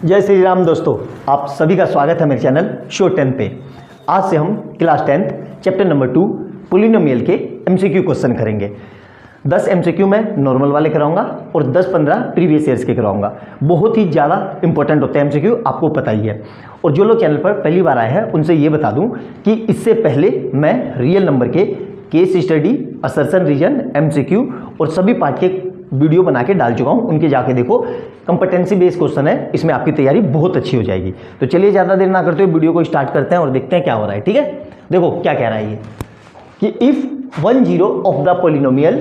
जय श्री राम दोस्तों, आप सभी का स्वागत है मेरे चैनल शो 10 पे। आज से हम क्लास 10 चैप्टर नंबर 2 पोलिनोमियल के एमसीक्यू क्वेश्चन करेंगे। 10 एमसीक्यू मैं नॉर्मल वाले कराऊंगा और 10-15 प्रीवियस ईयर्स के कराऊंगा। बहुत ही ज़्यादा इंपॉर्टेंट होते हैं एमसीक्यू, आपको पता ही है। और जो लोग चैनल पर पहली बार आए हैं उनसे ये बता दूं कि इससे पहले मैं रियल नंबर के case study, assertion reason, MCQ और सभी पार्ट के वीडियो बना के डाल चुका हूं, उनके जाके देखो। कंपटेंसी बेस्ड क्वेश्चन है, इसमें आपकी तैयारी बहुत अच्छी हो जाएगी। तो चलिए ज़्यादा देर ना करते हुए वीडियो को स्टार्ट करते हैं और देखते हैं क्या हो रहा है। ठीक है, देखो क्या कह रहा है ये कि इफ 1 0 ऑफ द पोलिनोमियल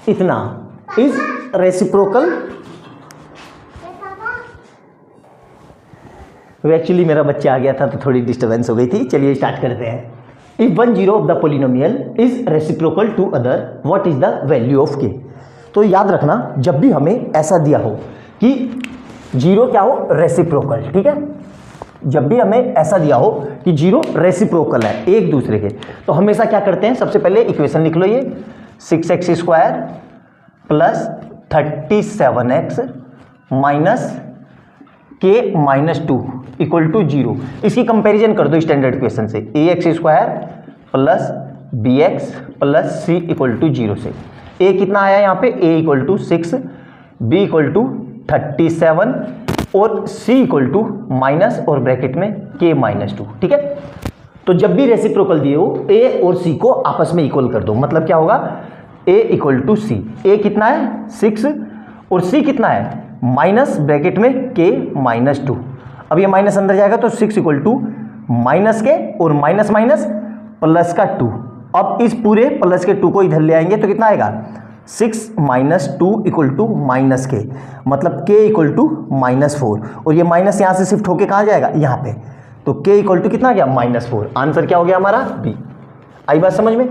इतना इज रेसिप्रोकल। एक्चुअली मेरा बच्चा आ गया था तो थोड़ी डिस्टर्बेंस हो गई थी। चलिए स्टार्ट करते हैं। If 1 0 of the polynomial is reciprocal to other, what is the value of k. तो याद रखना, जब भी हमें ऐसा दिया हो कि 0 क्या हो, रेसिप्रोकल। ठीक है, जब भी हमें ऐसा दिया हो कि 0 रेसिप्रोकल है एक दूसरे के, तो हमेशा क्या करते हैं, सबसे पहले इक्वेशन लिख लो। ये 6x² plus 37x minus k -2 equal to 0। इसकी कंपैरिजन कर दो स्टैंडर्ड इक्वेशन से, ax² plus bx plus c equal to 0 से। a कितना आया यहाँ पे, a equal to 6, b equal to 37 और c इक्वल टू माइनस और ब्रैकेट में k -2। ठीक है, तो जब भी रेसिप्रोकल दिए हो a और c को आपस में इक्वल कर दो। मतलब क्या होगा, a equal to c। a कितना है 6 और c कितना है माइनस ब्रैकेट में k -2। अब ये माइनस अंदर जाएगा तो 6 इक्वल टू माइनस के और माइनस माइनस प्लस का 2। अब इस पूरे प्लस के 2 को इधर ले आएंगे तो कितना आएगा, 6 - 2 इक्वल टू माइनस के, मतलब k इक्वल टू -4। और ये माइनस यहाँ से शिफ्ट होके कहाँ जाएगा, यहाँ पे। तो k इक्वल टू कितना आ गया, -4। आंसर क्या हो गया हमारा, बी। आई बात समझ में।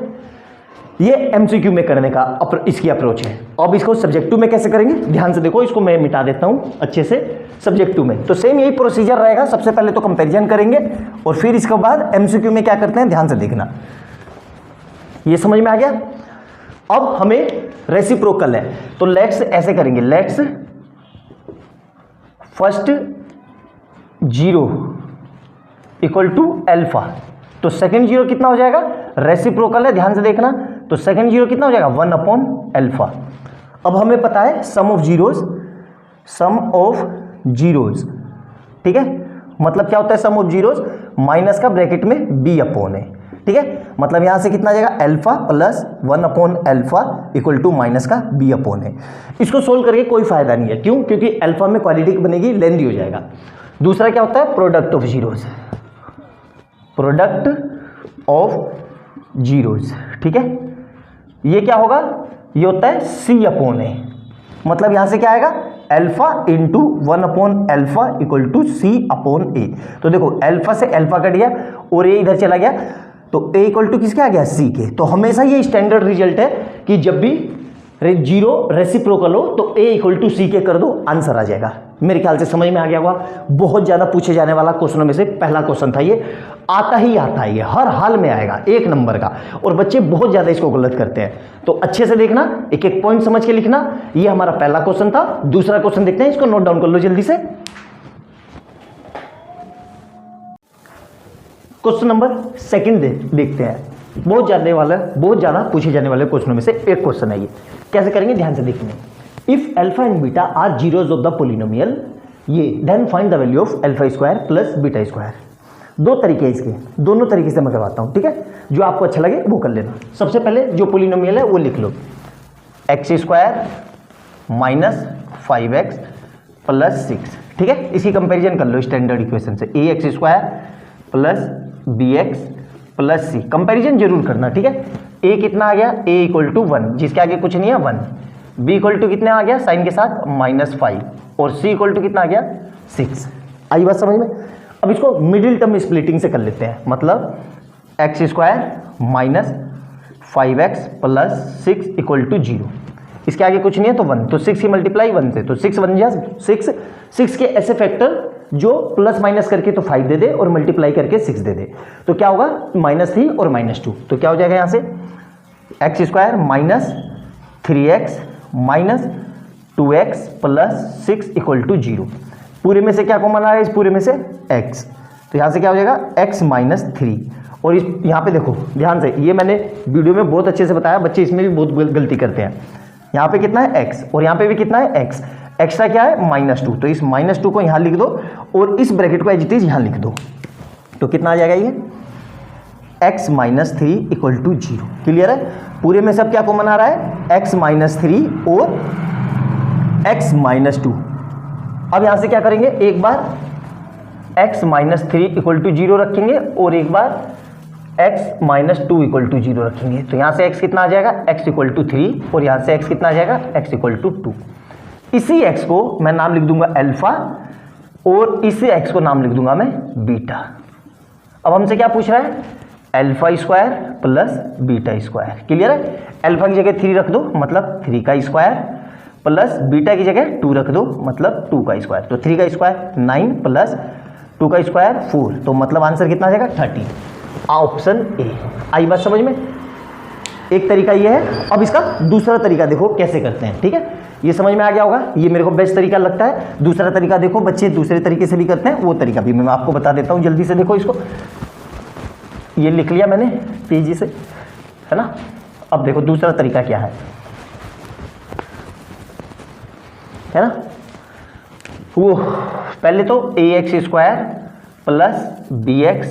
ये एमसीक्यू में करने का इसकी अप्रोच है। अब इसको सब्जेक्टिव में कैसे करेंगे, ध्यान से देखो। इसको मैं मिटा देता हूँ अच्छे से। सब्जेक्टिव में तो सेम यही प्रोसीजर रहेगा। सबसे पहले तो कंपैरिजन करेंगे और फिर इसके बाद एमसीक्यू में क्या करते हैं, ध्यान से देखना। ये समझ में आ गया। अब हमें रेसिप्रोकल है तो लेट्स ऐसे करेंगे, let's first 0 equal to alpha. तो सेकंड 0 कितना हो जाएगा, रेसिप्रोकल है, ध्यान से देखना। तो सेकंड 0 कितना हो जाएगा, 1/अल्फा। अब हमें पता है सम ऑफ जीरोज। ठीक है, मतलब क्या होता है सम ऑफ जीरोज, माइनस का ब्रैकेट में b/a। ठीक है, मतलब यहां से कितना आ जाएगा, अल्फा प्लस 1/अल्फा इक्वल टू माइनस का b/a। इसको सोल्व करके कोई फायदा नहीं है। क्यों, क्योंकि अल्फा में क्वाड्रेटिक बनेगी, लेंथी हो जाएगा। दूसरा क्या होता है, product of zeros, product of zeros. ठीक है, ये क्या होगा, ये होता है c/a। मतलब यहां से क्या आएगा, अल्फा इंटू 1/अल्फा इक्वल टू c/a। तो देखो अल्फा से अल्फा कट गया और ये इधर चला गया, तो a इक्वल टू किसके आ गया, c के। तो हमेशा ये स्टैंडर्ड रिजल्ट है कि जब भी 0 रेसिप्रोकल हो तो a इक्वल टू c के कर दो, आंसर आ जाएगा। मेरे ख्याल से समझ में आ गया होगा। बहुत ज़्यादा पूछे जाने वाला क्वेश्चनों में से पहला क्वेश्चन था ये। आता ही आता है, ये हर हाल में आएगा, 1 नंबर का। और बच्चे बहुत ज़्यादा इसको गलत करते हैं, तो अच्छे से देखना, एक एक पॉइंट समझ के लिखना। ये हमारा पहला क्वेश्चन था। दूसरा क्वेश्चन देखते हैं, इसको नोट डाउन कर लो जल्दी से। क्वेश्चन नंबर सेकंड देखते हैं। बहुत ज़्यादा पूछे जाने वाले क्वेश्चनों में से एक क्वेश्चन है ये। कैसे करेंगे, ध्यान से देखने। If alpha and beta are zeros of the polynomial, ये then find the value of α² plus β²। दो तरीके हैं इसके, दोनों तरीके से मैं करवाता हूँ। ठीक है, जो आपको अच्छा लगे वो कर लेना। सबसे पहले जो पोलिनोमियल है वो लिख लो, x² माइनस 5x प्लस 6। ठीक है, इसकी कंपेरिजन कर लो स्टैंडर्ड इक्वेशन से, ax² plus bx plus c। Comparison जरूर करना। ठीक है, a कितना आ गया, a इक्वल टू 1, जिसके आगे कुछ नहीं है 1। b इक्वल टू कितना आ गया, साइन के साथ -5 और c इक्वल टू कितना आ गया, 6। आई बात समझ में। अब इसको मिडिल टर्म स्प्लिटिंग से कर लेते हैं। मतलब x² minus 5x plus 6 equal to 0। इसके आगे कुछ नहीं है तो 1, तो 6 की मल्टीप्लाई 1 से, तो 6 1 जा 6 के ऐसे फैक्टर जो प्लस माइनस करके तो 5 दे दे और मल्टीप्लाई करके 6 दे दे। तो क्या होगा, -3 और -2। तो क्या हो जाएगा यहाँ से, x² minus 3x minus 2x plus 6 equal to 0। पूरे में से क्या कॉमन आ रहा है, इस पूरे में से x, तो यहाँ से क्या हो जाएगा x माइनस 3। और इस यहाँ पे देखो ध्यान से, ये मैंने वीडियो में बहुत अच्छे से बताया, बच्चे इसमें भी बहुत गलती करते हैं। यहाँ पे कितना है x और यहाँ पे भी कितना है x, एक्स्ट्रा क्या है -2, तो इस -2 को यहाँ लिख दो और इस ब्रैकेट को एज इट इज यहाँ लिख दो, तो कितना आ जाएगा ये x minus 3 equal to 0। Clear है? पूरे में सब क्या कॉमन आ रहा है, x माइनस 3 और x माइनस 2। अब यहाँ से क्या करेंगे, एक बार x माइनस 3 इक्वल टू 0 रखेंगे और एक बार x माइनस 2 इक्वल टू 0 रखेंगे, तो यहाँ से x कितना आ जाएगा, x इक्वल टू 3 और यहाँ से x कितना आ जाएगा, x इक्वल टू 2। इसी x को मैं नाम लिख दूंगा अल्फा और इसी x को नाम लिख दूंगा मैं बीटा। अब हमसे क्या पूछ रहा है, alpha square plus beta square. Clear है? अल्फा की जगह 3 रख दो मतलब 3 का स्क्वायर, प्लस बीटा की जगह 2 रख दो मतलब 2 का स्क्वायर, तो 3 का स्क्वायर 9 प्लस 2 का स्क्वायर 4, तो मतलब आंसर कितना आ जाएगा 13, ऑप्शन ए। आई बात समझ में? एक तरीका ये है। अब इसका दूसरा तरीका देखो कैसे करते हैं। ठीक है, ये समझ में आ गया होगा, ये मेरे को बेस्ट तरीका लगता है। दूसरा तरीका देखो, बच्चे दूसरे तरीके से भी करते हैं, वो तरीका भी मैं आपको बता देता हूँ जल्दी से। देखो इसको, ये लिख लिया मैंने पीजी से, है ना। अब देखो दूसरा तरीका क्या है ना। वो पहले तो ax square plus bx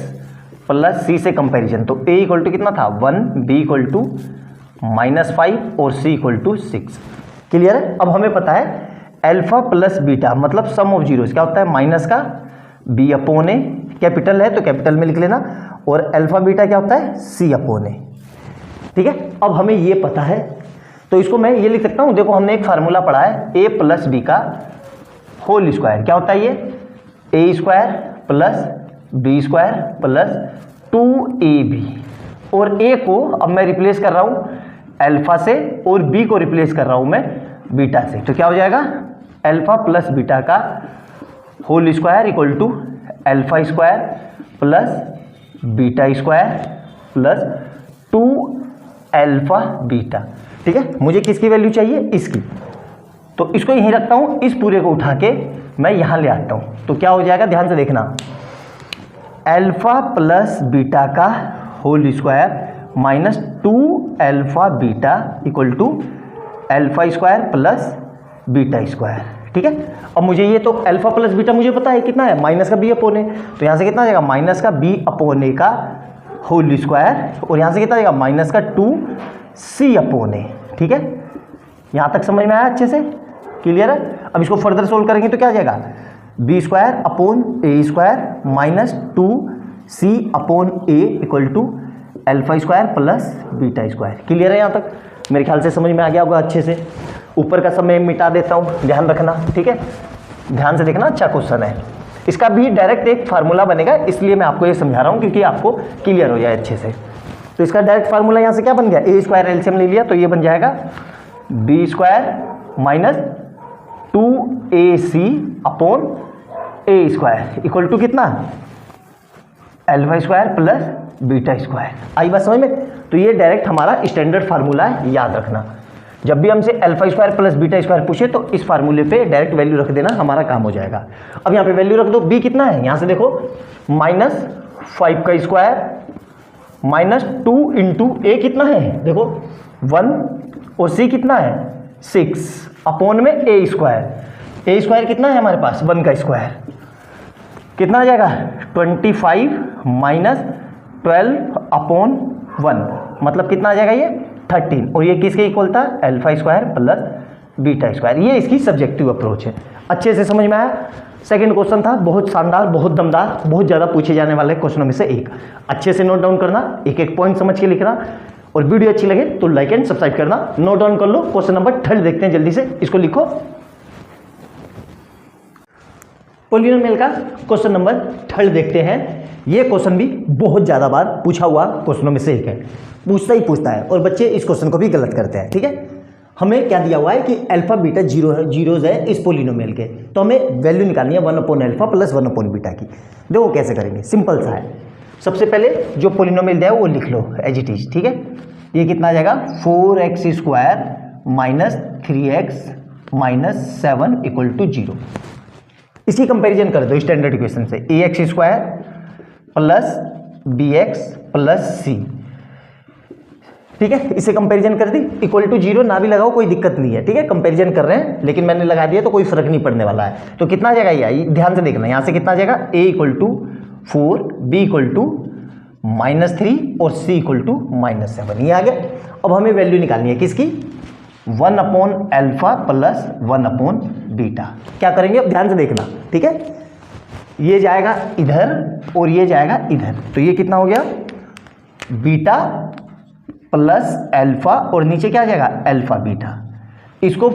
plus c से कंपैरिजन, तो a इक्वल टू कितना था 1, b इक्वल टू -5 और c इक्वल टू 6। क्लियर है? अब हमें पता है अल्फा प्लस बीटा मतलब सम ऑफ जीरोस क्या होता है, माइनस का b अपॉन a, कैपिटल है तो कैपिटल में लिख लेना, और अल्फा बीटा क्या होता है c अपॉन a। ठीक है, अब हमें ये पता है तो इसको मैं ये लिख सकता हूँ। देखो हमने एक फार्मूला पढ़ा है a प्लस बी का होल स्क्वायर, क्या होता है ये a square plus B square plus 2ab, और a को अब मैं रिप्लेस कर रहा हूँ अल्फा से और b को रिप्लेस कर रहा हूँ मैं बीटा से, तो क्या हो जाएगा अल्फा प्लस बीटा का whole square equal to alpha square plus beta square plus 2 alpha beta. ठीक है, मुझे किसकी वैल्यू चाहिए, इसकी, तो इसको यहीं रखता हूं, इस पूरे को उठा के मैं यहां ले आता हूं, तो क्या हो जाएगा ध्यान से देखना, अल्फा प्लस बीटा का whole square minus 2 alpha beta equal to alpha square plus beta square. ठीक है, अब मुझे ये तो अल्फा प्लस बीटा मुझे पता है कितना है, माइनस का बी अपॉन ए, तो यहां से कितना आ जाएगा माइनस का बी अपॉन ए का होल स्क्वायर, और यहां से कितना आ जाएगा माइनस का 2c अपॉन ए। ठीक है, यहां तक समझ में आया अच्छे से? क्लियर है? अब इसको फर्दर सोल्व करेंगे तो क्या आ जाएगा, B square upon A square minus 2c upon A equal to alpha square plus beta square. Clear है? यहाँ तक मेरे ख्याल से समझ में आ गया होगा अच्छे से। ऊपर का सब मैं मिटा देता हूँ, ध्यान रखना। ठीक है, ध्यान से देखना, अच्छा क्वेश्चन है। इसका भी डायरेक्ट एक फार्मूला बनेगा, इसलिए मैं आपको ये समझा रहा हूँ क्योंकि आपको क्लियर हो जाए अच्छे से। तो इसका डायरेक्ट फार्मूला यहाँ से क्या बन गया, ए स्क्वायर एलसीएम ले लिया तो ये बन जाएगा B square minus 2ac upon A square equal to कितना, alpha square plus beta square. आई बात समझ में? तो ये डायरेक्ट हमारा स्टैंडर्ड फार्मूला है, याद रखना। जब भी हमसे alpha square plus beta square पूछे तो इस फार्मूले पे डायरेक्ट वैल्यू रख देना, हमारा काम हो जाएगा। अब यहाँ पे वैल्यू रख दो, बी कितना है, यहाँ से देखो -5 का स्क्वायर माइनस 2 इंटू ए कितना है, देखो 1 और सी कितना है 6 अपॉन में ए स्क्वायर। ए स्क्वायर कितना है हमारे पास 1 का स्क्वायर, कितना आ जाएगा 25 माइनस 12 अपॉन 1 मतलब कितना आ जाएगा ये 13, और ये किसके इक्वल था alpha square plus beta square. ये इसकी सब्जेक्टिव अप्रोच है। अच्छे से समझ में आया? सेकंड क्वेश्चन था बहुत शानदार, बहुत दमदार, बहुत ज़्यादा पूछे जाने वाले क्वेश्चनों में से एक। अच्छे से नोट डाउन करना, एक एक पॉइंट समझ के लिखना, और वीडियो अच्छी लगे तो लाइक एंड सब्सक्राइब करना। नोट डाउन कर लो। क्वेश्चन नंबर 3 देखते हैं, जल्दी से इसको लिखो। पॉलिनोमियल का क्वेश्चन नंबर 3 देखते हैं। ये क्वेश्चन भी बहुत ज़्यादा बार पूछा हुआ क्वेश्चनों में से एक है, पूछता ही पूछता है, और बच्चे इस क्वेश्चन को भी गलत करते हैं। ठीक है, हमें क्या दिया हुआ है कि अल्फा बीटा जीरोज है इस पोलिनोमियल के, तो हमें वैल्यू निकालनी है 1 upon alpha plus 1 upon beta की। देखो कैसे करेंगे, सिंपल सा है। सबसे पहले जो पोलिनोमियल दिया है वो लिख लो एज इट इज। ठीक है, ये कितना आ जाएगा 4x square minus 3x minus 7 equal to 0। इसकी कंपैरिजन कर दो स्टैंडर्ड इक्वेशन से, A X square plus B X plus C, ठीक है, इसे कंपैरिजन कर दी, इक्वल टू 0 ना भी लगाओ कोई दिक्कत नहीं है, ठीक है, कंपैरिजन कर रहे हैं लेकिन मैंने लगा दिया तो कोई फर्क नहीं पड़ने वाला है। तो कितना आ जाएगा ये, ध्यान से देखना, यहाँ से कितना आ जाएगा, a equal to 4, b equal to -3 और c इक्वल टू -7, ये आ गया। अब हमें वैल्यू निकालनी है किसकी, 1/α प्लस 1/β। क्या करेंगे अब ध्यान से देखना, ठीक है, ये जाएगा इधर और ये जाएगा इधर, तो ये कितना हो गया, बीटा प्लस अल्फा और नीचे क्या आ जाएगा, अल्फा बीटा। इसको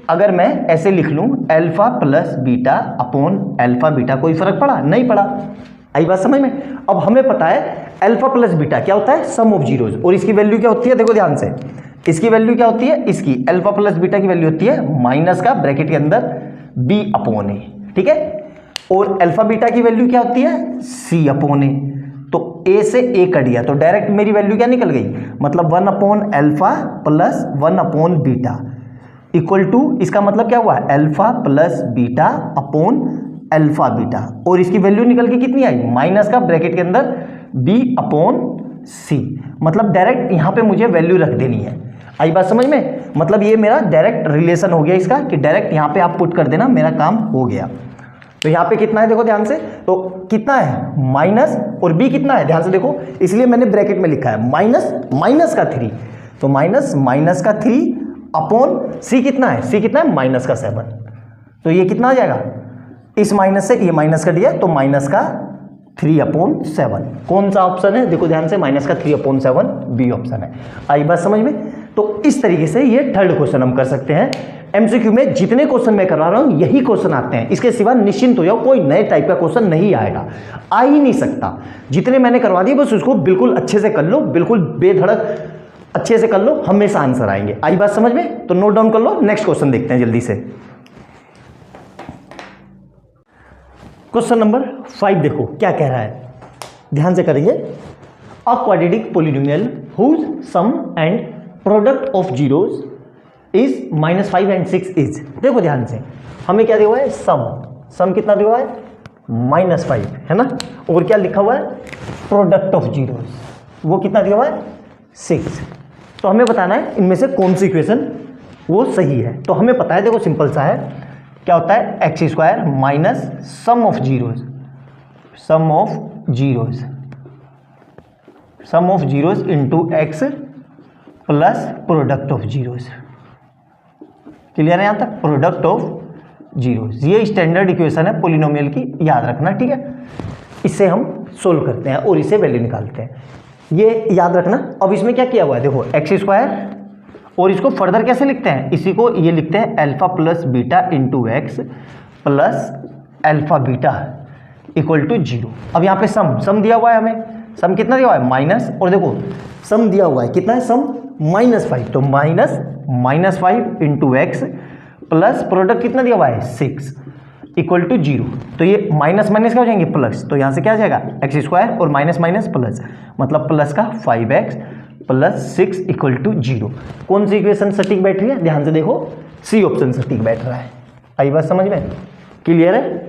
अगर मैं ऐसे लिख लूं, alpha plus beta upon alpha beta, कोई फर्क पड़ा, नहीं पड़ा, आई बात समझ में। अब हमें पता है अल्फा प्लस बीटा क्या होता है, सम ऑफ जीरोज, और इसकी वैल्यू क्या होती है, देखो ध्यान से, इसकी वैल्यू क्या होती है, इसकी अल्फा प्लस बीटा की वैल्यू होती है माइनस का ब्रैकेट के अंदर b अपॉन ए, ठीक है, और अल्फा बीटा की वैल्यू क्या होती है, c अपॉन ए। तो a से a कट गया तो डायरेक्ट मेरी वैल्यू क्या निकल गई, मतलब 1/अल्फा प्लस 1/बीटा इक्वल टू, इसका मतलब क्या हुआ, alpha plus beta upon alpha beta, और इसकी वैल्यू निकल के कितनी आई, माइनस का ब्रैकेट के अंदर b अपॉन c, मतलब डायरेक्ट यहां पे मुझे वैल्यू रख देनी है। आई बात समझ में, मतलब ये मेरा डायरेक्ट रिलेशन हो गया इसका कि डायरेक्ट यहां पे आप पुट कर देना, मेरा काम हो गया। तो यहाँ पे कितना है देखो ध्यान से, तो कितना है माइनस, और b कितना है ध्यान से देखो, इसलिए मैंने ब्रैकेट में लिखा है माइनस का 3, तो माइनस का 3 अपॉन c कितना है, c कितना है माइनस का 7, तो ये कितना आ जाएगा, इस माइनस से ये माइनस कर दिया तो माइनस का 3/7, कौन सा ऑप्शन है, देखो ध्यान से, माइनस का 3/7 बी ऑप्शन है। आई बात समझ में। तो इस तरीके से ये थर्ड क्वेश्चन हम कर सकते हैं। एमसीक्यू में जितने क्वेश्चन मैं करवा रहा हूं यही क्वेश्चन आते हैं, इसके सिवा निश्चिंत हो जाओ, कोई नए टाइप का क्वेश्चन नहीं आएगा, आ ही नहीं सकता। जितने मैंने करवा दिए बस उसको बिल्कुल अच्छे से कर लो, बिल्कुल बेधड़क अच्छे से कर लो, हमेशा आंसर आएंगे। आई बात समझ में, तो नोट डाउन कर लो। नेक्स्ट क्वेश्चन देखते हैं जल्दी से। क्वेश्चन नंबर 5 देखो क्या कह रहा है, ध्यान से करेंगे। A quadratic polynomial whose sum and product of zeros is -5 and 6 is, देखो ध्यान से, हमें क्या दिया हुआ है, सम कितना दिया हुआ है, -5 है ना, और क्या लिखा हुआ है, प्रोडक्ट ऑफ जीरोस, वो कितना दिया हुआ है, 6। तो हमें बताना है इनमें से कौन सी इक्वेशन वो सही है। तो हमें पता है, देखो सिंपल सा है, क्या होता है, x square minus sum of zeros into x plus product of zeros. Clear है यहां तक, प्रोडक्ट ऑफ जीरोस, ये स्टैंडर्ड इक्वेशन है पॉलिनोमियल की, याद रखना, ठीक है। इससे हम सोल्व करते हैं और इसे वैल्यू निकालते हैं, ये याद रखना। अब इसमें क्या किया हुआ है, देखो एक्स स्क्वायर, और इसको फर्दर कैसे लिखते हैं, इसी को ये लिखते हैं alpha plus beta into x plus alpha beta equal to 0। अब यहाँ पे सम दिया हुआ है, हमें सम कितना दिया हुआ है, माइनस, और देखो सम दिया हुआ है कितना है, सम -5, तो -5 इंटू एक्स प्लस प्रोडक्ट कितना दिया हुआ है, 6 इक्वल टू 0। तो ये माइनस माइनस क्या हो जाएंगे, प्लस, तो यहाँ से क्या आ जाएगा, एक्स स्क्वायर और माइनस माइनस प्लस, मतलब प्लस का 5x प्लस 6 इक्वल टू 0। कौन सी इक्वेशन सटीक बैठ रही है, ध्यान से देखो, सी ऑप्शन सटीक बैठ रहा है। आई बात समझ में, क्लियर है,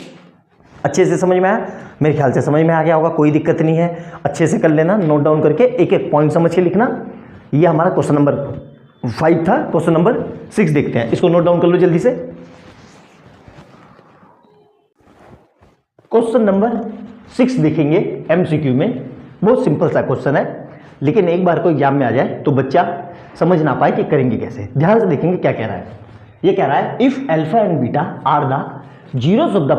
अच्छे से समझ में आया, मेरे ख्याल से समझ में आ गया होगा, कोई दिक्कत नहीं है, अच्छे से कर लेना, नोट डाउन करके एक एक पॉइंट समझ के लिखना। ये हमारा क्वेश्चन नंबर 5 था। क्वेश्चन नंबर 6 देखते हैं, इसको नोट डाउन कर लो जल्दी से। क्वेश्चन नंबर 6 देखेंगे एमसीक्यू में, बहुत सिंपल सा क्वेश्चन है, लेकिन एक बार को एग्जाम में आ जाए तो बच्चा समझ ना पाए कि करेंगे कैसे। ध्यान से देखेंगे क्या कह रहा है, ये कह रहा है if alpha and beta are the zeros of the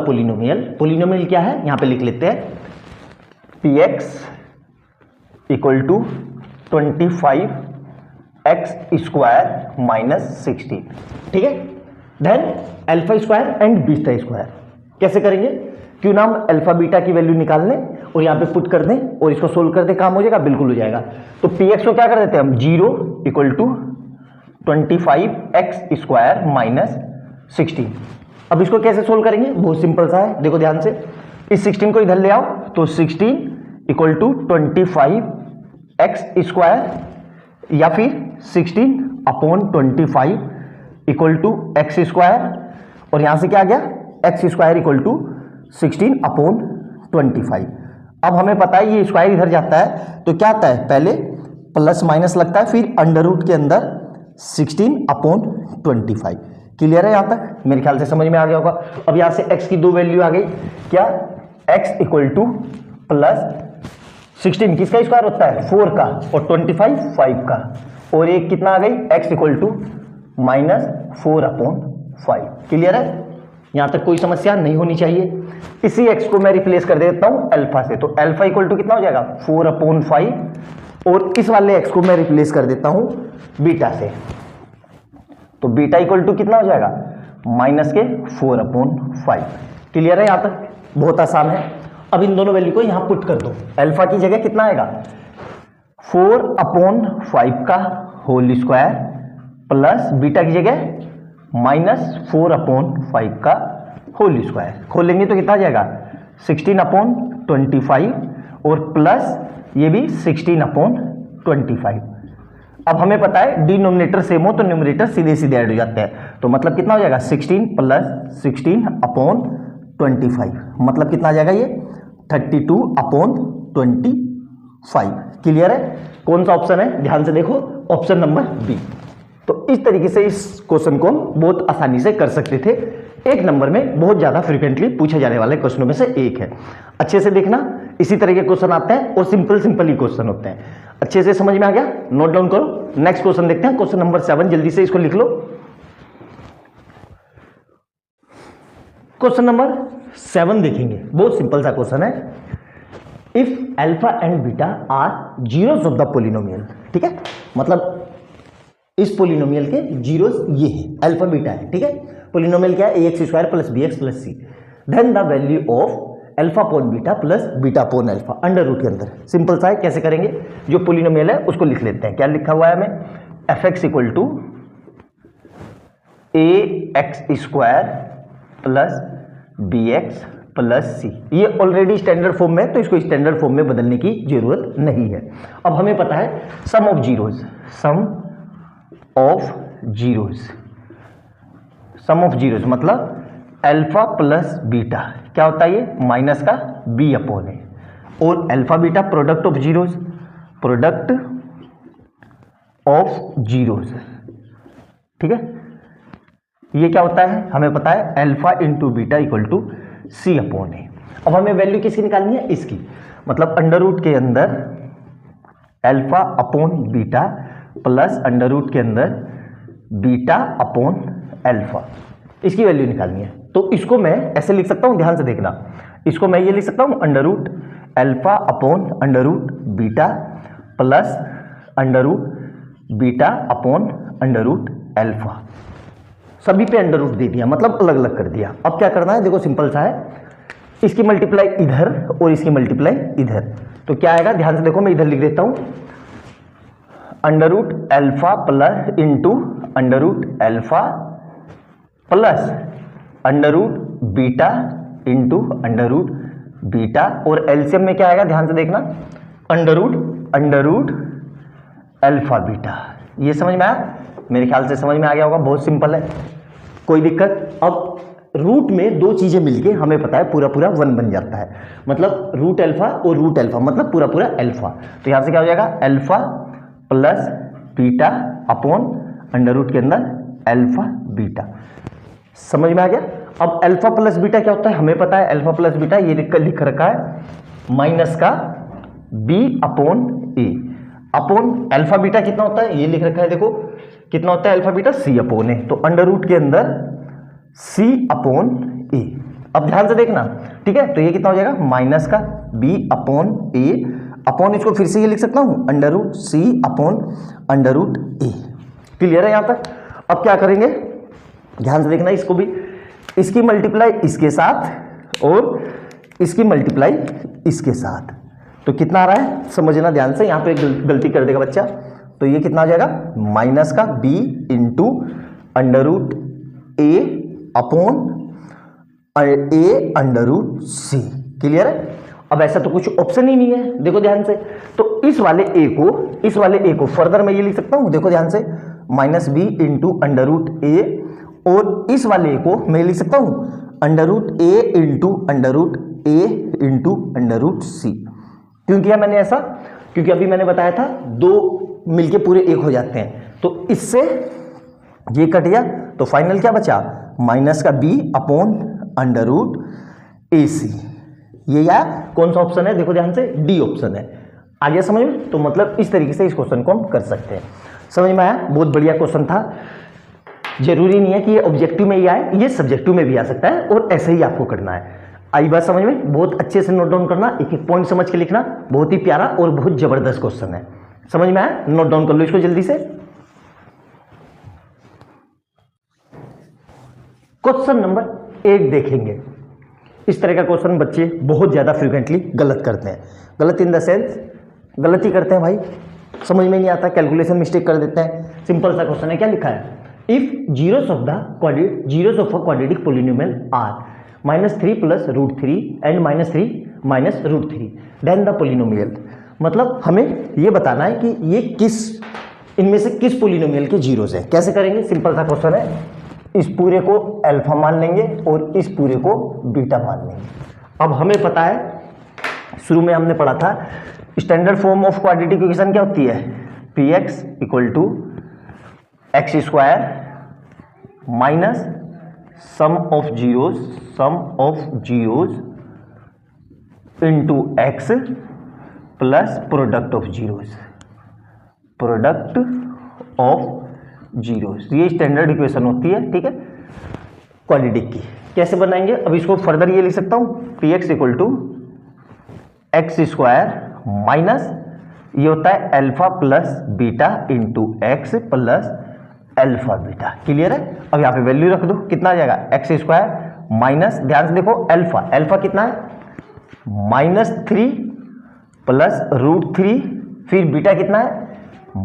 polynomial क्या है, यहां पे लिख लेते हैं px equal to 25x square minus 16, ठीक है। Then alpha square and beta square कैसे करेंगे, क्यों ना हम अल्फा बीटा की वैल्यू निकाल लें और यहाँ पे पुट कर दें और इसको सोल्व कर दें, काम हो जाएगा, बिल्कुल हो जाएगा। तो px को क्या कर देते हैं हम, 0 equal to 25x square minus 16। अब इसको कैसे सोल्व करेंगे, बहुत सिंपल सा है, देखो ध्यान से, इस 16 को इधर ले आओ, तो 16 इक्वल टू 25x स्क्वायर या फिर 16 upon 25 equal to x square, और यहां से क्या आ गया एक्स स्क्वायर इक्वल टू 16/25। अब हमें पता है ये स्क्वायर इधर जाता है तो क्या आता है, पहले प्लस माइनस लगता है, फिर अंडर रूट के अंदर 16/25। क्लियर है यहाँ तक? मेरे ख्याल से समझ में आ गया होगा। अब यहाँ से x की दो वैल्यू आ गई, क्या, x इक्वल टू प्लस 16 किसका स्क्वायर होता है, 4 का, और 25 5 का, और एक कितना आ गई, x इक्वल टू -4/5। क्लियर है? यहाँ तक कोई समस्या नहीं होनी चाहिए। इसी x को मैं रिप्लेस कर देता हूँ अल्फा से, तो अल्फा इक्वल टू कितना हो जाएगा, 4/5, और इस वाले x को मैं रिप्लेस कर देता हूँ बीटा से, तो बीटा इक्वल टू कितना हो जाएगा, -4/5। क्लियर है? यहाँ तक बहुत आसान है। अब इन दोनों वैल्यू को यहाँ पुट कर दो। अल्फा की जगह कितना आएगा, 4/5 का होल स्क्वायर प्लस बीटा की जगह -4/5 का होल स्क्वायर। खोलेंगे तो कितना आ जाएगा, 16/25 और प्लस ये भी 16/25। अब हमें पता है डिनोमिनेटर सेम हो तो न्यूमरेटर सीधे सीधे ऐड हो जाते हैं, तो मतलब कितना हो जाएगा, 16 + 16/25, मतलब कितना आ जाएगा ये 32/25। क्लियर है? कौन सा ऑप्शन है, ध्यान से देखो, ऑप्शन नंबर बी। तो इस तरीके से इस क्वेश्चन को हम बहुत आसानी से कर सकते थे। एक नंबर में बहुत ज्यादा फ्रिक्वेंटली पूछे जाने वाले क्वेश्चनों में से एक है। अच्छे से देखना, इसी तरह के क्वेश्चन आते हैं और सिंपल ही क्वेश्चन होते हैं। अच्छे से समझ में आ गया? नोट डाउन करो। नेक्स्ट क्वेश्चन देखते हैं, क्वेश्चन नंबर 7। जल्दी से इसको लिख लो। क्वेश्चन नंबर 7 देखेंगे, बहुत सिंपल सा क्वेश्चन है। If alpha and beta are zeros of the polynomial, ठीक है, मतलब इस पोलिनोमियल के जीरोस ये है, अल्फा बीटा है, ठीक है। पोलिनोमियल क्या है, ax² + bx + c, then the value of alpha upon beta plus beta upon alpha under root के अंदर। सिंपल सा है, कैसे करेंगे, जो पोलिनोमियल है उसको लिख लेते हैं। क्या लिखा हुआ है हमें, fx = ax² + bx + c। ये ऑलरेडी स्टैंडर्ड फॉर्म में है तो इसको स्टैंडर्ड फॉर्म में बदलने की जरूरत नहीं है। अब हमें पता है सम ऑफ जीरोज मतलब अल्फा प्लस बीटा क्या होता है, ये माइनस का b/a, और alpha beta product of zeros, ठीक है। ये क्या होता है, हमें पता है alpha into beta equal to c/a। अब हमें वैल्यू किसकी निकालनी है, इसकी, मतलब अंडर रूट के अंदर alpha upon beta plus under root के अंदर बीटा अपॉन अल्फा, इसकी वैल्यू निकालनी है। तो इसको मैं ऐसे लिख सकता हूं, ध्यान से देखना, इसको मैं ये लिख सकता हूं under root alpha upon under root beta plus under root beta upon under root alpha. सभी पे अंडर रूट दे दिया, मतलब अलग अलग कर दिया। अब क्या करना है, देखो सिंपल सा है, इसकी मल्टीप्लाई इधर और इसकी मल्टीप्लाई इधर, तो क्या आएगा, ध्यान से देखो, मैं इधर लिख देता हूं under root alpha plus into under root alpha plus under root beta into under root beta, और एलसीएम में क्या आएगा, ध्यान से देखना, अंडर रूट अल्फा बीटा। ये समझ में आया? मेरे ख्याल से समझ में आ गया होगा, बहुत सिंपल है, कोई दिक्कत। अब रूट में दो चीजें मिलके हमें पता है पूरा 1 बन जाता है, मतलब रूट अल्फा और रूट अल्फा, मतलब पूरा अल्फा। तो यहां से क्या हो जाएगा, alpha plus beta upon under root के अंदर अल्फा बीटा। समझ में आ गया? अब अल्फा प्लस बीटा क्या होता है, हमें पता है अल्फा प्लस बीटा ये लिख रखा है माइनस का b/a अपॉन अल्फा बीटा कितना होता है, ये लिख रखा है, देखो कितना होता है अल्फा बीटा, c/a, तो अंडर रूट के अंदर c/a। अब ध्यान से देखना, ठीक है, तो ये कितना हो जाएगा, माइनस का b/a अपॉन, इसको फिर से ये लिख सकता हूं अंडर रूट c/a। क्लियर है यहां तक? अब क्या करेंगे, ध्यान से देखना, इसको भी, इसकी मल्टीप्लाई इसके साथ और इसकी मल्टीप्लाई इसके साथ, तो कितना आ रहा है समझना ध्यान से, यहां पे गलती कर देगा बच्चा, तो ये कितना आ जाएगा, माइनस का b into under root a upon a under root c। Clear है? अब ऐसा तो कुछ ऑप्शन ही नहीं है, देखो ध्यान से, तो इस वाले a को फर्दर मैं ये लिख सकता हूं, देखो ध्यान से, minus b into under root a, और इस वाले a को मैं लिख सकता हूं अंडर रूट ए इंटू अंडर रूट ए इंटू अंडर रूट सी। क्यों किया मैंने ऐसा? क्योंकि अभी मैंने बताया था दो मिलके पूरे एक हो जाते हैं, तो इससे ये कट गया, तो फाइनल क्या बचा? माइनस का बी अपॉन अंडर रूट ए सी। ये या कौन सा ऑप्शन है? देखो ध्यान से, डी ऑप्शन है। आ गया समझ में? तो मतलब इस तरीके से इस क्वेश्चन को हम कर सकते हैं। समझ में आया? बहुत बढ़िया क्वेश्चन था। जरूरी नहीं है कि ये ऑब्जेक्टिव में ही आए, ये सब्जेक्टिव में भी आ सकता है और ऐसे ही आपको करना है। आई बात समझ में? बहुत अच्छे से नोट डाउन करना, एक एक पॉइंट समझ के लिखना। बहुत ही प्यारा और बहुत जबरदस्त क्वेश्चन है। समझ में आया? नोट डाउन कर लो इसको जल्दी से। क्वेश्चन नंबर 8 देखेंगे। इस तरह का क्वेश्चन बच्चे बहुत ज्यादा फ्रीक्वेंटली गलत करते हैं। गलत इन द सेंस गलत ही करते हैं भाई, समझ में नहीं आता, कैलकुलेशन मिस्टेक कर देते हैं। सिंपल सा क्वेश्चन है, क्या लिखा है? If zeros of a quadratic polynomial are -3 + √3 and -3 - √3 then the polynomial. मतलब हमें ये बताना है कि ये इनमें से किस पोलिनोमियल के जीरोस हैं। कैसे करेंगे? सिंपल सा क्वेश्चन है। इस पूरे को अल्फा मान लेंगे और इस पूरे को बीटा मान लेंगे। अब हमें पता है, शुरू में हमने पढ़ा था, standard form of quadratic equation क्या होती है? px = x² minus sum of zeros into x plus product of zeros. ये स्टैंडर्ड इक्वेशन होती है, ठीक है, क्वाड्रेटिक की। कैसे बनाएंगे? अब इसको फर्दर ये लिख सकता हूँ, px = x² माइनस ये होता है alpha plus beta into x plus alpha beta. Clear है? अब यहाँ पे वैल्यू रख दो, कितना आ जाएगा? x² माइनस, ध्यान से देखो, अल्फा कितना है? -3 + √3, फिर बीटा कितना है?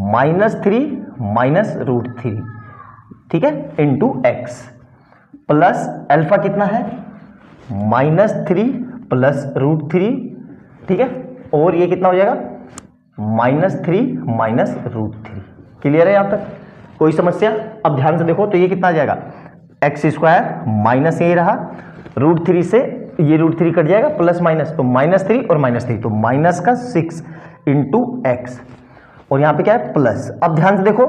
-3 - √3, ठीक है, इंटू x प्लस अल्फा कितना है? -3 + √3, ठीक है, और ये कितना हो जाएगा? -3 - √3। क्लियर है यहाँ तक? कोई समस्या? अब ध्यान से देखो, तो ये कितना आ जाएगा? x² माइनस ये रहा, √3 से ये √3 कट जाएगा, प्लस माइनस, तो -3 और -3, तो माइनस का 6 इंटू x, और यहाँ पे क्या है? प्लस। अब ध्यान से देखो,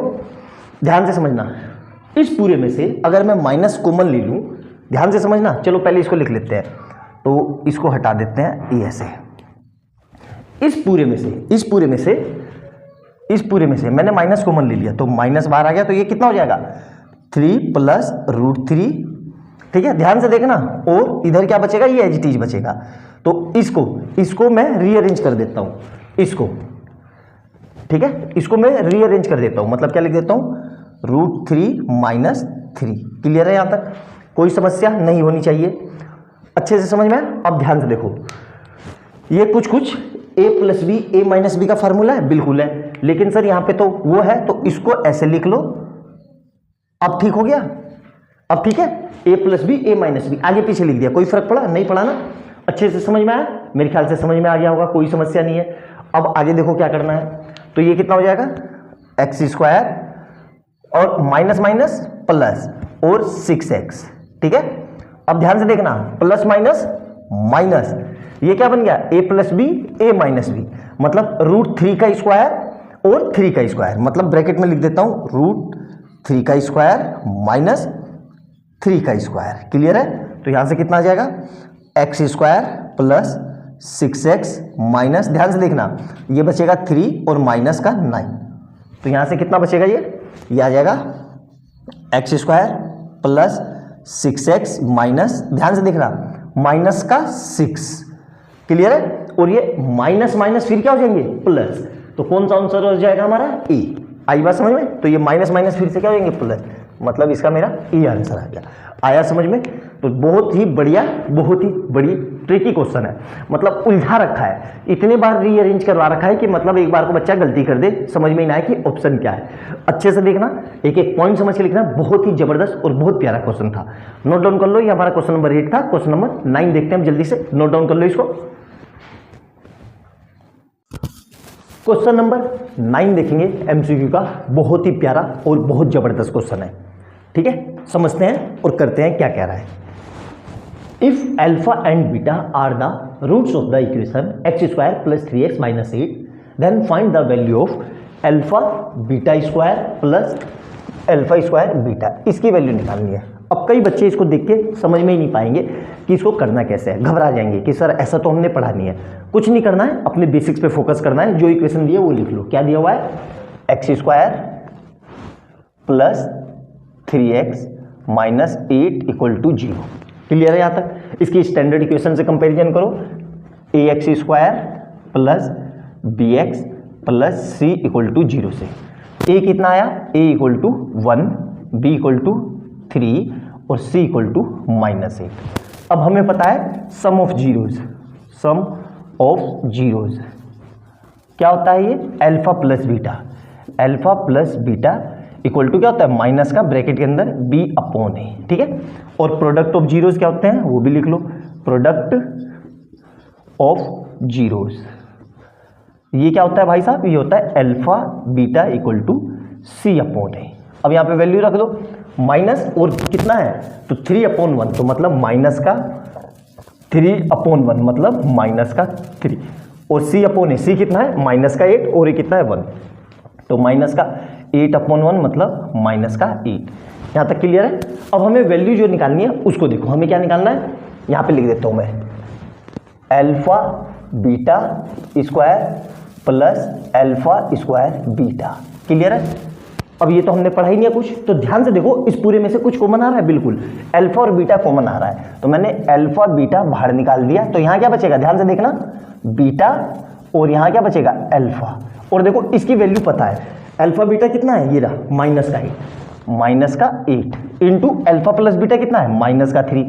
ध्यान से समझना, इस पूरे में से अगर मैं माइनस कॉमन ले लूँ, ध्यान से समझना। चलो पहले इसको लिख लेते हैं, तो इसको हटा देते हैं, ये ऐसे। इस पूरे में से मैंने माइनस कॉमन ले लिया, तो माइनस बाहर आ गया, तो ये कितना हो जाएगा? 3 + √3, ठीक है, ध्यान से देखना। और इधर क्या बचेगा? ये एज इट इज बचेगा। तो इसको मैं रीअरेंज कर देता हूं, इसको, ठीक है, इसको मैं रीअरेंज कर देता हूं। मतलब क्या लिख देता हूं? √3 - 3। क्लियर है यहाँ तक? कोई समस्या नहीं होनी चाहिए, अच्छे से समझ में। अब ध्यान से देखो, ये कुछ a + b a - b का फार्मूला है, बिल्कुल है, लेकिन सर यहाँ पे तो वो है, तो इसको ऐसे लिख लो। अब ठीक हो गया? अब ठीक है, a + b a - b आगे पीछे लिख दिया, कोई फर्क पड़ा? नहीं पड़ा ना? अच्छे से समझ में आया? मेरे ख्याल से समझ में आ गया होगा, कोई समस्या नहीं है। अब आगे देखो क्या करना है, तो ये कितना हो जाएगा? x² और माइनस प्लस और 6x, ठीक है। अब ध्यान से देखना, प्लस माइनस ये क्या बन गया? a + b a - b, मतलब √3 का स्क्वायर और 3 का स्क्वायर, मतलब ब्रैकेट में लिख देता हूं √3 का स्क्वायर माइनस 3 का स्क्वायर। क्लियर है? तो यहां से कितना आ जाएगा? x² प्लस 6x माइनस, ध्यान से देखना, ये बचेगा 3 और माइनस का 9, तो यहां से कितना बचेगा? ये आ जाएगा x² प्लस 6x माइनस, ध्यान से देखना, माइनस का 6। क्लियर है? और ये माइनस फिर क्या हो जाएंगे? प्लस, तो कौन सा आंसर हो जाएगा हमारा? ए। आई बात समझ में? तो ये माइनस फिर से क्या हो जाएंगे? प्लस, मतलब इसका मेरा ए आंसर आ गया। आया समझ में? तो बहुत ही बढ़िया, बहुत ही बड़ी ट्रिकी क्वेश्चन है, मतलब उलझा रखा है, इतने बार रीअरेंज करवा रखा है कि मतलब एक बार को बच्चा गलती कर दे, समझ में ही ना आए कि ऑप्शन क्या है। अच्छे से देखना, एक एक पॉइंट समझ के लिखना। बहुत ही जबरदस्त और बहुत प्यारा क्वेश्चन था। नोट डाउन कर लो, ये हमारा क्वेश्चन नंबर 8 था। क्वेश्चन नंबर 9 देखते हैं हम जल्दी से, नोट डाउन कर लो इसको। क्वेश्चन नंबर 9 देखेंगे एमसीक्यू का, बहुत ही प्यारा और बहुत जबरदस्त क्वेश्चन है। ठीक है, समझते हैं और करते हैं क्या कह रहा है। If alpha and beta are the roots of the equation x square plus 3x minus 8, then find the value of alpha beta square plus alpha square beta. इसकी वैल्यू निकालनी है. अब कई बच्चे इसको देख के समझ में ही नहीं पाएंगे कि इसको करना कैसे है, घबरा जाएंगे कि सर ऐसा तो हमने पढ़ा नहीं है. कुछ नहीं करना है, अपने बेसिक्स पे फोकस करना है. जो इक्वेशन दिया वो लिख लो. क्या दिया हुआ है? X square plus 3x minus 8 equal to 0. Clear है यहाँ तक? इसकी स्टैंडर्ड इक्वेशन से कंपैरिजन करो. ax square plus bx plus c equal to 0 से a कितना आया? a equal to 1, b equal to 3 और c इक्वल टू माइनस 8. अब हमें पता है sum of zeros. Sum of zeros क्या होता है? ये alpha plus beta. Alpha plus beta equal to क्या होता है? माइनस का ब्रैकेट के अंदर b अपॉन ए. ठीक है. और प्रोडक्ट ऑफ जीरोज क्या होते हैं वो भी लिख लो. प्रोडक्ट ऑफ जीरोज ये क्या होता है भाई साहब? ये होता है alpha beta equal to c upon A. अब यहाँ पे वैल्यू रख दो. माइनस और कितना है? तो 3 अपॉन 1, तो मतलब माइनस का 3 अपॉन 1 मतलब माइनस का 3. और c अपॉन ए, c कितना है? माइनस का 8 और ये कितना है? 1. तो माइनस का 8 अपॉन 1 मतलब माइनस का 8. यहाँ तक क्लियर है? अब हमें वैल्यू जो निकालनी है उसको देखो. हमें क्या निकालना है? यहाँ पे लिख देता हूँ मैं. Alpha beta square plus alpha square beta. Clear है? अब ये तो हमने पढ़ा ही नहीं है कुछ, तो ध्यान से देखो. इस पूरे में से कुछ कॉमन आ रहा है? बिल्कुल. अल्फा और बीटा कॉमन आ रहा है, तो मैंने अल्फा बीटा बाहर निकाल दिया. तो यहाँ क्या बचेगा? ध्यान से देखना. बीटा और यहाँ क्या बचेगा? अल्फा. और देखो इसकी वैल्यू पता है. अल्फा बीटा कितना है? ये रहा माइनस का 8. माइनस का 8 इंटू अल्फा प्लस बीटा कितना है? माइनस का 3.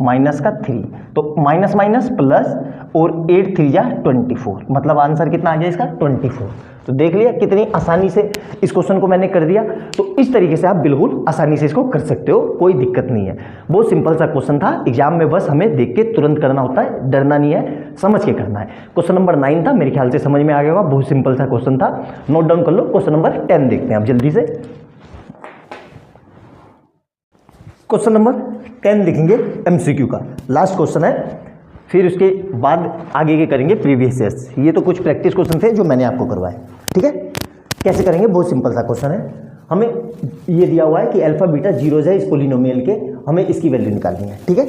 माइनस का 3 तो माइनस माइनस प्लस और 8 3 जा 24. मतलब आंसर कितना आ गया इसका? 24. तो देख लिया कितनी आसानी से इस क्वेश्चन को मैंने कर दिया. तो इस तरीके से आप बिल्कुल आसानी से इसको कर सकते हो, कोई दिक्कत नहीं है. बहुत सिंपल सा क्वेश्चन था. एग्जाम में बस हमें देख के तुरंत करना होता है, डरना नहीं है, समझ के करना है. क्वेश्चन नंबर 9 था, मेरे ख्याल से समझ में आ गया होगा. बहुत सिंपल सा क्वेश्चन था, नोट डाउन कर लो. क्वेश्चन नंबर 10 देखते हैं आप जल्दी से. क्वेश्चन नंबर 10 लिखेंगे एमसीक्यू का. लास्ट क्वेश्चन है, फिर उसके बाद आगे के करेंगे प्रीवियस ईयर्स. ये तो कुछ प्रैक्टिस क्वेश्चन थे जो मैंने आपको करवाए. ठीक है. कैसे करेंगे? बहुत सिंपल सा क्वेश्चन है. हमें ये दिया हुआ है कि अल्फा बीटा जीरोज है इस पोलिनोमियल के, हमें इसकी वैल्यू निकालनी है. ठीक है.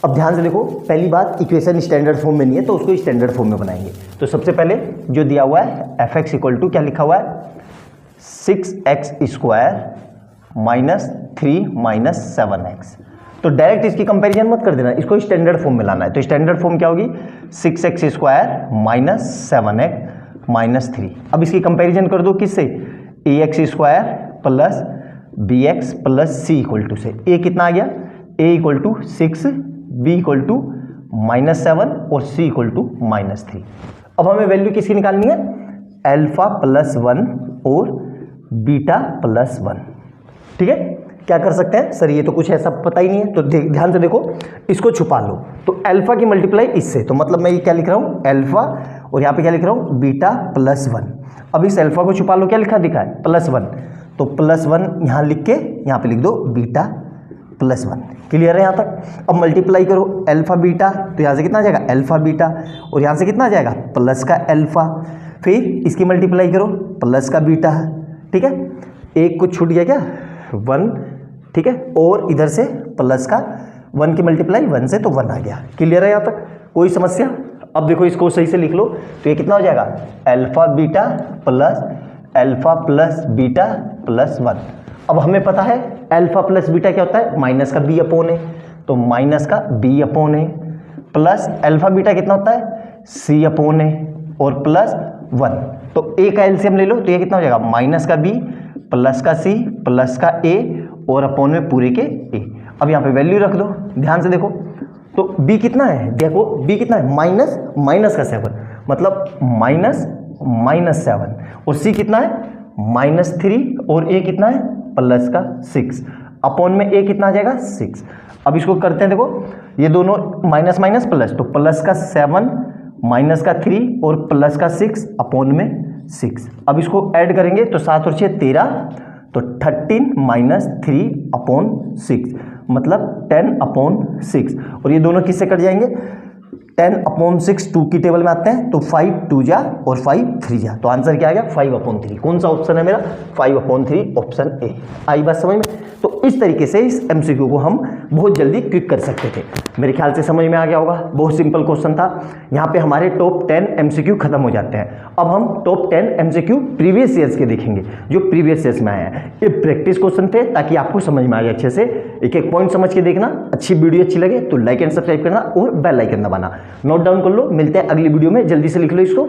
अब ध्यान से देखो. पहली बात, इक्वेशन स्टैंडर्ड फॉर्म में नहीं है तो उसको स्टैंडर्ड फॉर्म में बनाएंगे. तो सबसे पहले जो दिया हुआ है एफ एक्स इक्वल टू क्या लिखा हुआ है? 6x square minus 3 minus 7x. तो डायरेक्ट इसकी कंपैरिजन मत कर देना, इसको स्टैंडर्ड फॉर्म में लाना है. तो स्टैंडर्ड फॉर्म क्या होगी? 6x square minus 7x minus 3. अब इसकी कंपैरिजन कर दो किससे? ax square plus bx plus c equal to से. a कितना आ गया? a equal to 6, b equal to minus 7 और c इक्वल टू माइनस 3. अब हमें वैल्यू किसकी निकालनी है? अल्फा प्लस 1 और बीटा प्लस 1. ठीक है. क्या कर सकते हैं? सर ये तो कुछ ऐसा पता ही नहीं है. तो ध्यान से देखो, इसको छुपा लो. तो अल्फा की मल्टीप्लाई इससे, तो मतलब मैं ये क्या लिख रहा हूँ? अल्फा और यहाँ पे क्या लिख रहा हूँ? Beta plus 1. अब इस अल्फा को छुपा लो. क्या लिखा दिखा है? प्लस 1. तो प्लस 1 यहाँ लिख के यहाँ पे लिख दो बीटा प्लस 1. क्लियर है यहाँ तक? अब मल्टीप्लाई करो अल्फा बीटा, तो यहाँ से कितना आ जाएगा? Alpha beta. और यहाँ से कितना आ जाएगा? प्लस का अल्फा. फिर इसकी मल्टीप्लाई करो प्लस का बीटा. ठीक है. एक कुछ छूट गया क्या? 1. ठीक है. और इधर से प्लस का 1 की मल्टीप्लाई 1 से तो 1 आ गया. क्लियर है यहाँ तक? कोई समस्या? अब देखो इसको सही से लिख लो. तो ये कितना हो जाएगा? Alpha beta plus beta plus 1. अब हमें पता है अल्फा प्लस बीटा क्या होता है? माइनस का b अपॉन ए. तो माइनस का b अपॉन ए प्लस अल्फा बीटा कितना होता है? c अपॉन ए और प्लस 1. तो a का एलसीएम ले लो. तो ये कितना हो जाएगा? माइनस का b प्लस का c प्लस का a और अपॉन में पूरे के a. अब यहाँ पे वैल्यू रख दो. ध्यान से देखो. तो b कितना है? देखो b कितना है? माइनस का 7 मतलब माइनस 7. और c कितना है? -3 और a कितना है? प्लस का 6. अपॉन में a कितना आ जाएगा? 6. अब इसको करते हैं. देखो ये दोनों माइनस माइनस प्लस, तो प्लस का 7 माइनस का 3 और प्लस का 6 अपॉन में 6. अब इसको ऐड करेंगे तो 7 और 6 13, तो 13 माइनस 3 अपॉन 6 मतलब 10/6, और ये दोनों किससे कट जाएंगे, 10/6 2 की टेबल में आते हैं तो 5 2 जा और 5 3 जा, तो आंसर क्या आ गया 5/3। कौन सा ऑप्शन है मेरा, 5/3 ऑप्शन ए। आई बात समझ में। तो इस तरीके से इस एमसीक्यू को हम बहुत जल्दी क्विक कर सकते थे। मेरे ख्याल से समझ में आ गया होगा, बहुत सिंपल क्वेश्चन था। यहाँ पे हमारे टॉप 10 एमसीक्यू खत्म हो जाते हैं। अब हम टॉप 10 एमसीक्यू प्रीवियस ईयर्स के देखेंगे जो प्रीवियस ईयर्स में आए हैं। ये प्रैक्टिस क्वेश्चन थे ताकि आपको समझ में आ जाए अच्छे से। एक एक पॉइंट समझ के देखना। अच्छी वीडियो अच्छी लगे तो लाइक एंड सब्सक्राइब करना और बेल आइकन दबाना। नोट डाउन कर लो, मिलते हैं अगली वीडियो में, जल्दी से लिख लो इसको।